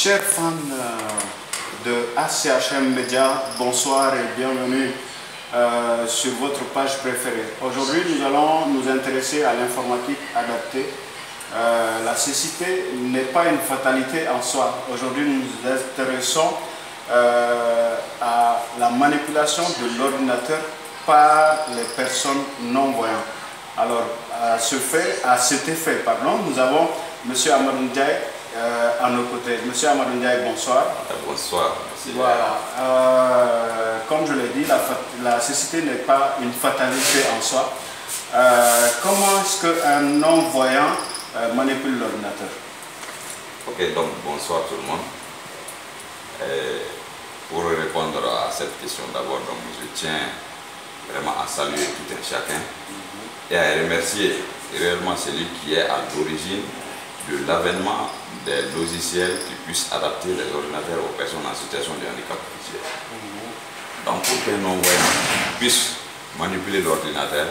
Chers fans de ACHM Media, bonsoir et bienvenue sur votre page préférée. Aujourd'hui, nous allons nous intéresser à l'informatique adaptée. La cécité n'est pas une fatalité en soi. Aujourd'hui, nous nous intéressons à la manipulation de l'ordinateur par les personnes non-voyantes. Alors, à cet effet, nous avons M. Amadou Ndiaye à nos côtés. Monsieur Amadou Ndiaye, bonsoir. Bonsoir. Voilà. Comme je l'ai dit, la cécité n'est pas une fatalité en soi. Comment est-ce qu'un non-voyant manipule l'ordinateur? Ok, donc bonsoir tout le monde. Pour répondre à cette question d'abord, je tiens vraiment à saluer tout un chacun et à remercier réellement celui qui est à l'origine de l'avènement des logiciels qui puissent adapter les ordinateurs aux personnes en situation de handicap visuel. Donc pour qu'un non-voyant puisse manipuler l'ordinateur,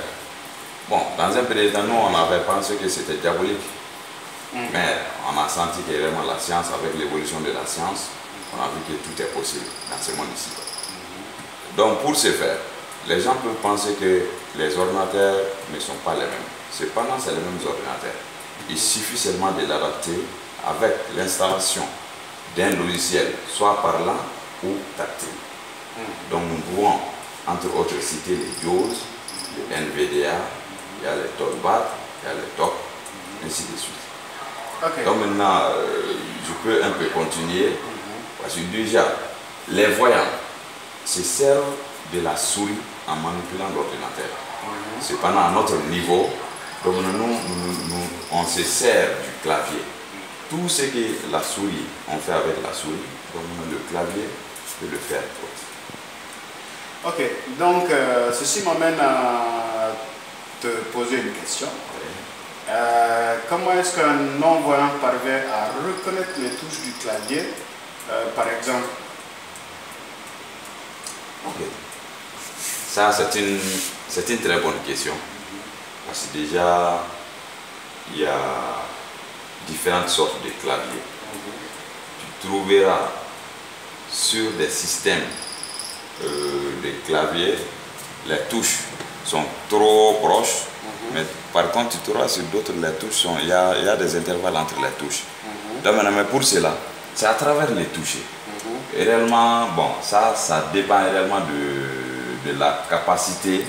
bon, dans un premier temps, nous on avait pensé que c'était diabolique, mais on a senti que vraiment la science, avec l'évolution de la science, on a vu que tout est possible dans ce monde ici. Donc pour ce faire, les gens peuvent penser que les ordinateurs ne sont pas les mêmes. Cependant, c'est les mêmes ordinateurs. Il suffit seulement de l'adapter avec l'installation d'un logiciel, soit parlant ou tactile. Donc nous pouvons, entre autres, citer les JAWS, les NVDA, il y a les TalkBack, il y a les TOC, ainsi de suite. Okay. Donc maintenant, je peux un peu continuer, parce que déjà, les voyants se servent de la souris en manipulant l'ordinateur. Cependant, à notre niveau, donc nous, on se sert du clavier. Tout ce que la souris, on fait avec la souris, donc le clavier peut le faire. Ok, donc ceci m'amène à te poser une question. Comment est-ce qu'un non-voyant parvient à reconnaître les touches du clavier, par exemple? Ok, ça c'est une très bonne question. Parce que déjà, il y a différentes sortes de claviers. Tu trouveras sur des systèmes de claviers, les touches sont trop proches, mais par contre, tu trouveras sur d'autres, les touches il y a des intervalles entre les touches. Donc, mais pour cela, c'est à travers les toucher. Et réellement, bon, ça dépend réellement de la capacité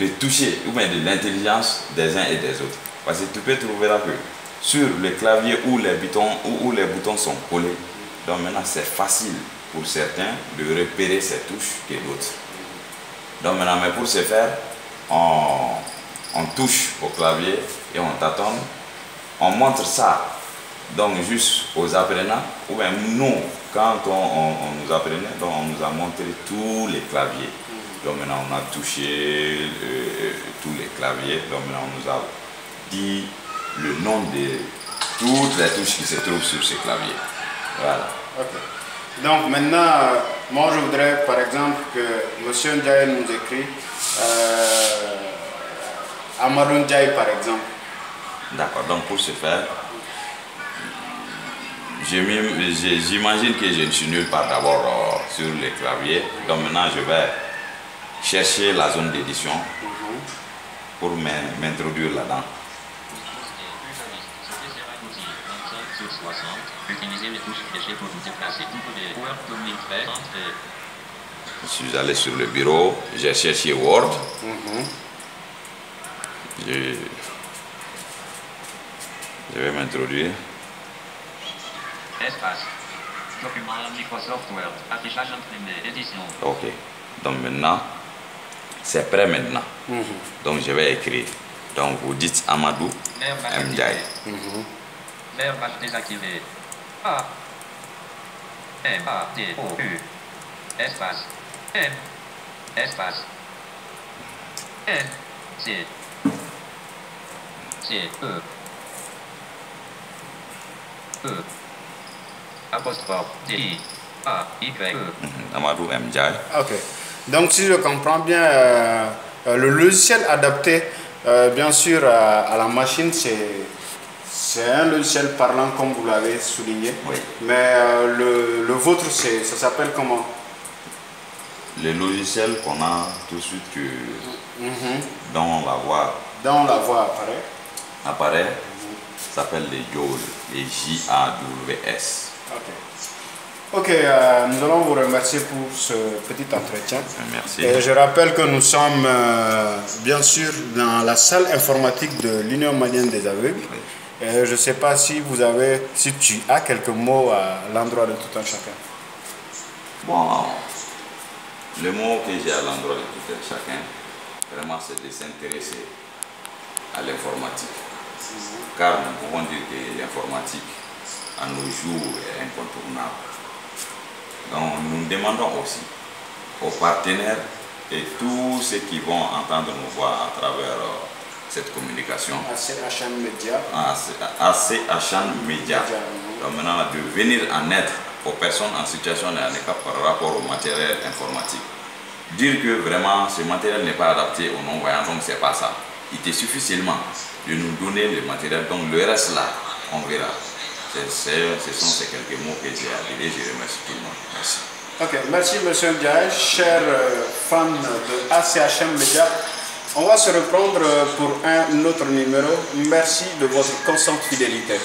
de toucher ou bien de l'intelligence des uns et des autres. Parce que tu peux trouver là que sur le clavier où les boutons sont collés, donc maintenant c'est facile pour certains de repérer ces touches que d'autres. Donc maintenant, mais pour ce faire, on touche au clavier et on tâtonne, on montre ça donc juste aux apprenants, ou bien nous, quand on nous apprenait, donc on nous a montré tous les claviers. Donc maintenant on a touché tous les claviers, donc maintenant on nous a dit le nom de toutes les touches qui se trouvent sur ces claviers. Voilà. Ok. Donc maintenant, moi je voudrais par exemple que M. Ndiaye nous écrit Amadou Ndiaye par exemple. D'accord, donc pour ce faire, j'imagine que je ne suis nulle part d'abord sur les claviers, donc maintenant je vais chercher la zone d'édition pour m'introduire là-dedans. Je suis allé sur le bureau, j'ai cherché Word. Je vais m'introduire. Espace. Document Microsoft Word. Affichage imprimé. Édition. Ok. Donc maintenant, c'est prêt maintenant. Donc je vais écrire. Donc vous dites Amadou Ndiaye. Verbe désactivé. A. M. A. D. O. U. Espace. M. Espace. N. C. C. E. E. Apostrophe. D. A. Y. E. Amadou Ndiaye. Ok. Donc si je comprends bien, le logiciel adapté bien sûr à la machine, c'est C'est un logiciel parlant comme vous l'avez souligné. Oui. Mais le vôtre, ça s'appelle comment? Le logiciel qu'on a tout de suite que dans la voix apparaît s'appelle les JAWS, les JAWS. Ok, nous allons vous remercier pour ce petit entretien. Merci. Et je rappelle que nous sommes bien sûr dans la salle informatique de l'Union malienne des aveugles. Oui. Et je ne sais pas si tu as quelques mots à l'endroit de tout un chacun. Bon, le mot que j'ai à l'endroit de tout un chacun, vraiment c'est de s'intéresser à l'informatique. Car nous pouvons dire que l'informatique, à nos jours, est incontournable. Donc nous demandons aussi aux partenaires et tous ceux qui vont entendre nos voix à travers cette communication, ACHN Média. ACHN Média, donc maintenant de venir en aide aux personnes en situation de handicap par rapport au matériel informatique. Dire que vraiment ce matériel n'est pas adapté aux non-voyants, donc c'est pas ça. Il te suffit seulement de nous donner le matériel, donc le reste là, on verra. Ce sont ces quelques mots que j'ai à dire. Je remercie tout le monde. Merci. Ok, merci monsieur Ndiaye, chers fans de ACHN Média. On va se reprendre pour un autre numéro. Merci de votre constante fidélité.